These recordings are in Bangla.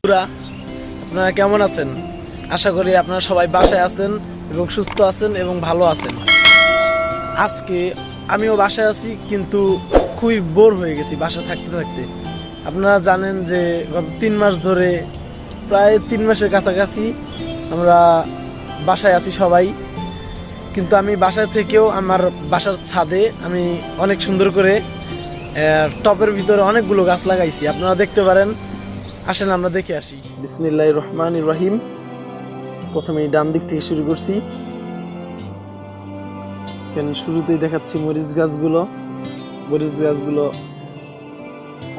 বন্ধুরা, আপনারা কেমন আছেন? আশা করি আপনারা সবাই বাসায় আছেন এবং সুস্থ আছেন এবং ভালো আছেন। আজকে আমিও বাসায় আছি, কিন্তু খুবই বোর হয়ে গেছি বাসায় থাকতে থাকতে। আপনারা জানেন যে গত 3 মাস ধরে, প্রায় 3 মাসের কাছাকাছি আমরা বাসায় আছি সবাই। কিন্তু আমি বাসায় থেকেও আমার বাসার ছাদে আমি অনেক সুন্দর করে টবের ভিতরে অনেকগুলো গাছ লাগাইছি, আপনারা দেখতে পারেন। আসেন আমরা দেখে আসি। বিসমিল্লাহির রহমানির রহিম। প্রথমে ডান দিক থেকে শুরু করছি। শুরুতেই দেখাচ্ছি মরিচ গাছগুলো।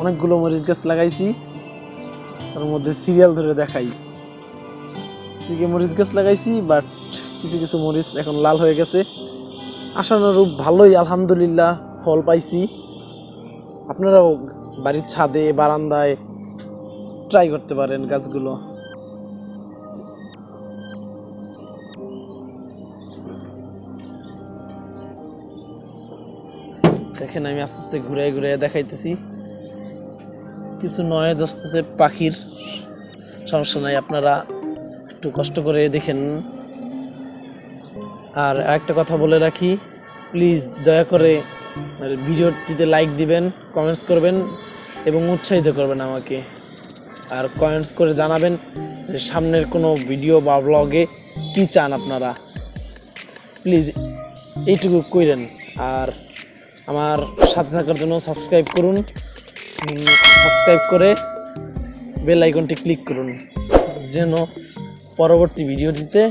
অনেকগুলো মরিচ গাছ লাগাইছি, তার মধ্যে সিরিয়াল ধরে দেখাই। এদিকে মরিচ গাছ লাগাইছি, বাট কিছু কিছু মরিচ এখন লাল হয়ে গেছে। আশানুরূপ ভালোই আলহামদুলিল্লাহ ফল পাইছি। আপনারাও বাড়ির ছাদে বারান্দায় ট্রাই করতে পারেন গাছগুলো। দেখেন আমি আস্তে আস্তে ঘুরে ঘুরে দেখাইতেছি। কিছু নয়েজ আসতেছে পাখির, সমস্যা নাই, আপনারা একটু কষ্ট করে দেখেন। আর আরেকটা কথা বলে রাখি, প্লিজ দয়া করে ভিডিওটিতে লাইক দিবেন, কমেন্টস করবেন এবং উৎসাহিত করবেন আমাকে। আর কমেন্টস করে জানাবেন যে সামনের কোনো ভিডিও বা ব্লগে কি চান আপনারা, প্লিজ এইটুকু কইরেন। আর আমার সাথে থাকার জন্য সাবস্ক্রাইব করুন, সাবস্ক্রাইব করে বেল আইকনটি ক্লিক করুন, যেন পরবর্তী ভিডিওটিতে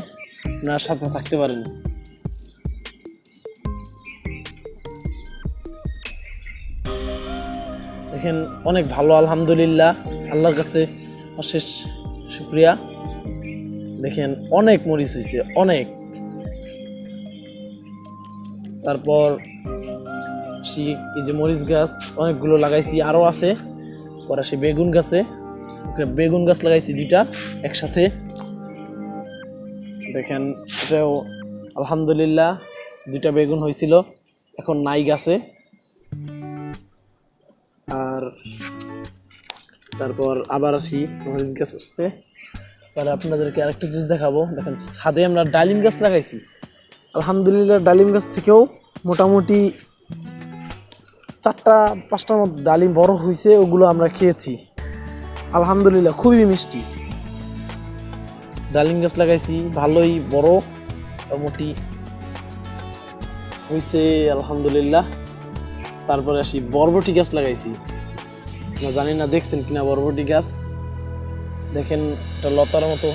আপনার সাথে থাকতে পারেন। দেখেন অনেক ভালো আলহামদুলিল্লাহ, আল্লাহর কাছে অশেষ শুকরিয়া। দেখেন অনেক মরিচ হয়েছে, অনেক। তারপর এই যে মরিচ গাছ অনেকগুলো লাগাইছি, আরো আছে। পরে সে বেগুন গাছ লাগাইছি 2টা একসাথে। দেখেন এটাও আলহামদুলিল্লাহ 2টা বেগুন হয়েছিল, এখন নাই গাছে। আর তারপর আবার আসি, মরিচ গাছ আসছে। তাহলে আপনাদেরকে আরেকটা জিনিস দেখাবো। দেখেন ছাদে আমরা ডালিম গাছ লাগাইছি, আলহামদুলিল্লাহ ডালিম গাছ থেকেও মোটামুটি 4টা-5টার মতো ডালিম বড় হয়েছে, ওগুলো আমরা খেয়েছি আলহামদুলিল্লাহ, খুবই মিষ্টি। ডালিম গাছ লাগাইছি, ভালোই বড় মোটামুটি হয়েছে আলহামদুলিল্লাহ। তারপরে আসি বরবটি গাছ লাগাইছি। না জানি না দেখছেন কিনা বরবটি গাছ, দেখেন একটা লতার মতো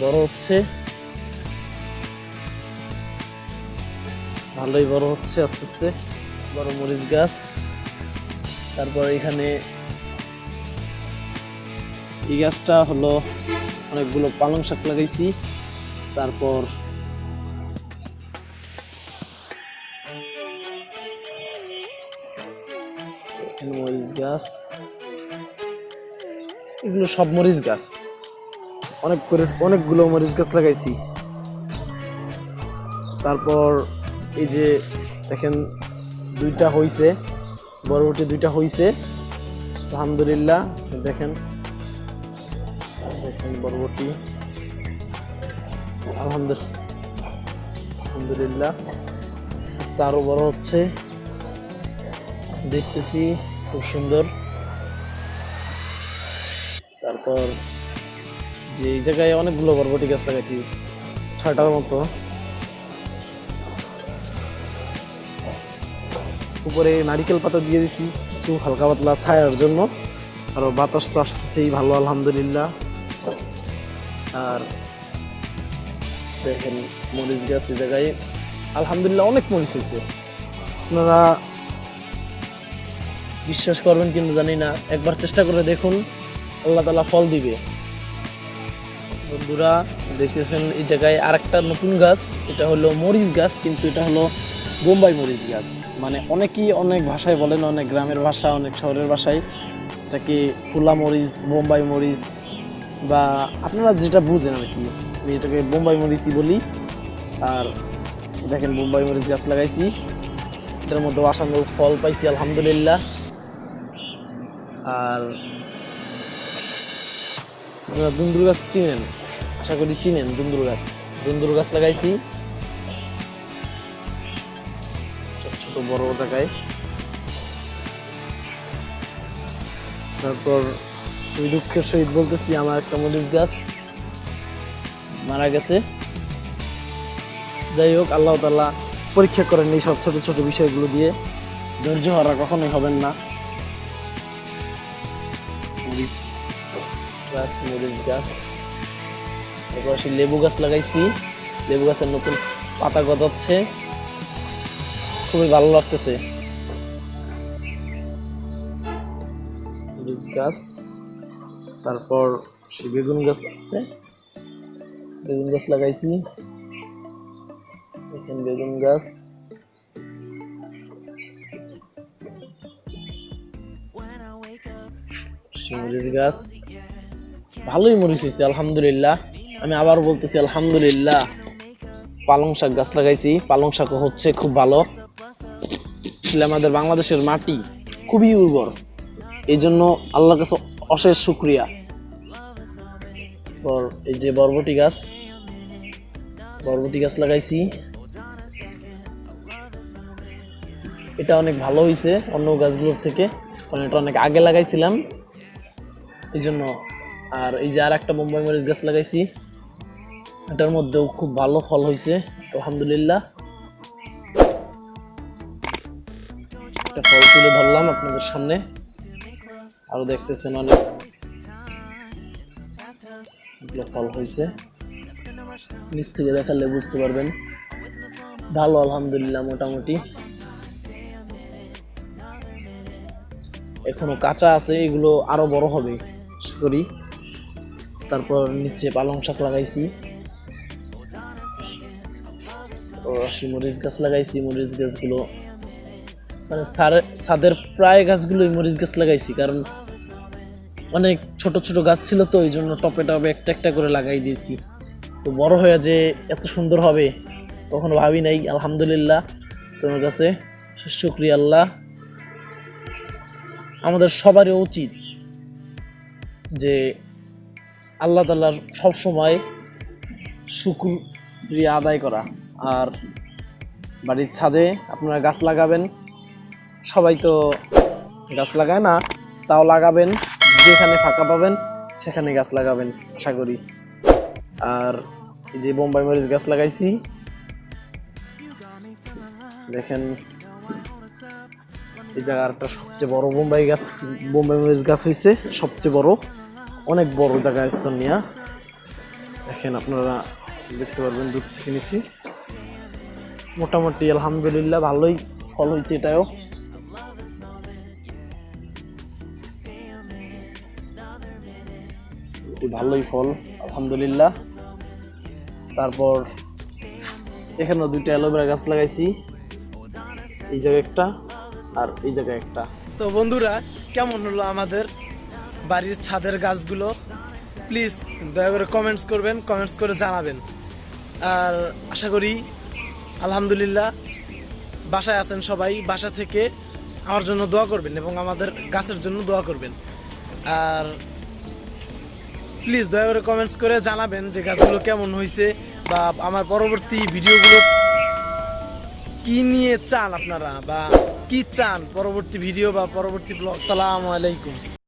বড় হচ্ছে, ভালোই বড় হচ্ছে আস্তে আস্তে। বড় মরিচ গাছ। তারপর এখানে এই গাছটা হলো অনেকগুলো পালং শাক লাগাইছি। তারপর মরিচ গাছ, এগুলো সব মরিচ গাছ, অনেকগুলো মরিচ গাছ লাগাইছি। তারপর এই যে দেখেন 2টা হইছে, বরবটি 2টা হইছে আলহামদুলিল্লাহ। দেখেন বরবটি আলহামদুলিল্লাহ আরো বড় হচ্ছে, দেখতেছি খুব সুন্দর। তারপর যে এই জায়গায় অনেকগুলো বরবটি গাছ লাগাইছি, 6টার মতো। উপরে নারিকেল পাতা দিয়ে দিছি কিছু হালকা পাতলা ছায়ার জন্য, আর বাতাস তো আসতেছেই ভালো আলহামদুলিল্লাহ। আর দেখেন মরিচ গাছ এই জায়গায় আলহামদুলিল্লাহ অনেক মরিচ হয়েছে। আপনারা বিশ্বাস করবেন কিন্তু জানি না, একবার চেষ্টা করে দেখুন, আল্লাহ তাআলা ফল দিবে। বন্ধুরা দেখতেছেন এই জায়গায় আরেকটা নতুন গাছ, এটা হলো মরিচ গাছ, কিন্তু এটা হলো বোম্বাই মরিচ গাছ। মানে অনেকেই অনেক ভাষায় বলেন, অনেক গ্রামের ভাষা, অনেক শহরের ভাষায় এটাকে ফুলা মরিচ, বোম্বাই মরিচ, বা আপনারা যেটা বুঝেন আর কি, আমি এটাকে বোম্বাই মরিচই বলি। আর দেখেন বোম্বাই মরিচ গাছ লাগাইছি, এটার মধ্যে আশানুরূপ ফল পাইছি আলহামদুলিল্লাহ। আর আপনারা দুন্দুল গাছ চিনেন, আশা করি চিনেন। দুন্দুল গাছ লাগাইছি ছোট ছোট বড় জায়গায়। তারপর ওই দুঃখের সহিত বলতেছি, আমার একটা মরিচ গাছ মারা গেছে। যাই হোক, আল্লাহ তাআলা পরীক্ষা করেন এই সব ছোট ছোট বিষয়গুলো দিয়ে। ধৈর্য হারা কখনোই হবেন না। মরিচ গাছ, তারপর সেই লেবু গাছ লাগাইছি। লেবু গাছের নতুন পাতা গজাচ্ছে, খুবই ভালো লাগতেছে। মরিচ গাছ, তারপর সেই বেগুন গাছ আছে, বেগুন গাছ লাগাইছি। এখানে বেগুন গাছ, মরিচ গাছ, ভালোই মরিচ হয়েছে আলহামদুলিল্লাহ। আমি আবার বলতেছি আলহামদুলিল্লাহ। পালং শাক গাছ লাগাইছি, পালং শাকও হচ্ছে খুব ভালো। আমাদের বাংলাদেশের মাটি খুবই উর্বর, এই জন্য আল্লাহর কাছে অশেষ শুকরিয়া। এই যে বরবটি গাছ লাগাইছি, এটা অনেক ভালো হয়েছে অন্য গাছগুলোর থেকে, কারণ এটা অনেক আগে লাগাইছিলাম এই জন্য। আর এই যে আর একটা বোম্বাই মরিচ গাছ লাগাইছি, এটার মধ্যেও খুব ভালো ফল হয়েছে আলহামদুলিল্লাহ। একটা ফল তুলে ধরলাম আপনাদের সামনে, আরো দেখতেছেন অনেক ফল হয়েছে। নিচ থেকে দেখালে বুঝতে পারবেন, ভালো আলহামদুলিল্লাহ মোটামুটি। এখনো কাঁচা আছে, এগুলো আরো বড় হবে আশা করি। তারপর নিচে পালং শাক লাগাইছি, মরিচ গাছ লাগাইছি। মরিচ গাছগুলো মানে ছাদের প্রায় গাছগুলোই মরিচ গাছ লাগাইছি, কারণ অনেক ছোট ছোট গাছ ছিল তো, এই জন্য টপে টপে একটা একটা করে লাগাই দিয়েছি। তো বড় হয়ে যে এত সুন্দর হবে কখনো ভাবি নাই। আলহামদুলিল্লাহ, তোমার কাছে শুকরিয়া আল্লাহ। আমাদের সবারই উচিত যে আল্লাহ তাআলার সব সময় শুকরিয়া আদায় করা। আর বাড়ির ছাদে আপনারা গাছ লাগাবেন, সবাই তো গাছ লাগায় না, তাও লাগাবেন। যেখানে ফাঁকা পাবেন সেখানে গাছ লাগাবেন আশা করি। আর এই যে বোম্বাই মরিচ গাছ লাগাইছি, দেখেন এই জায়গার একটা সবচেয়ে বড় বোম্বাই মরিচ গাছ হয়েছে, সবচেয়ে বড়, অনেক বড় জায়গা স্থান নিয়ে। দেখেন আপনারা দেখতে পারবেন, দূর থেকে নিছি। মোটামুটি আলহামদুলিল্লাহ ভালোই ফল হয়েছে, এটাও ভালোই ফল আলহামদুলিল্লাহ। তারপর এখানেও দুইটা অ্যালোভেরা গাছ লাগাইছি, এই জায়গায় একটা আর এই জায়গায় একটা। তো বন্ধুরা, কেমন হলো আমাদের বাড়ির ছাদের গাছগুলো? প্লিজ দয়া করে কমেন্টস করবেন, কমেন্টস করে জানাবেন। আর আশা করি আলহামদুলিল্লাহ বাসায় আছেন সবাই, বাসা থেকে আমার জন্য দোয়া করবেন এবং আমাদের গাছের জন্য দোয়া করবেন। আর প্লিজ দয়া করে কমেন্টস করে জানাবেন যে গাছগুলো কেমন হয়েছে, বা আমার পরবর্তী ভিডিওগুলো কি নিয়ে চান আপনারা, বা কি চান পরবর্তী ভিডিও বা পরবর্তী ব্লগ। আসসালামু আলাইকুম।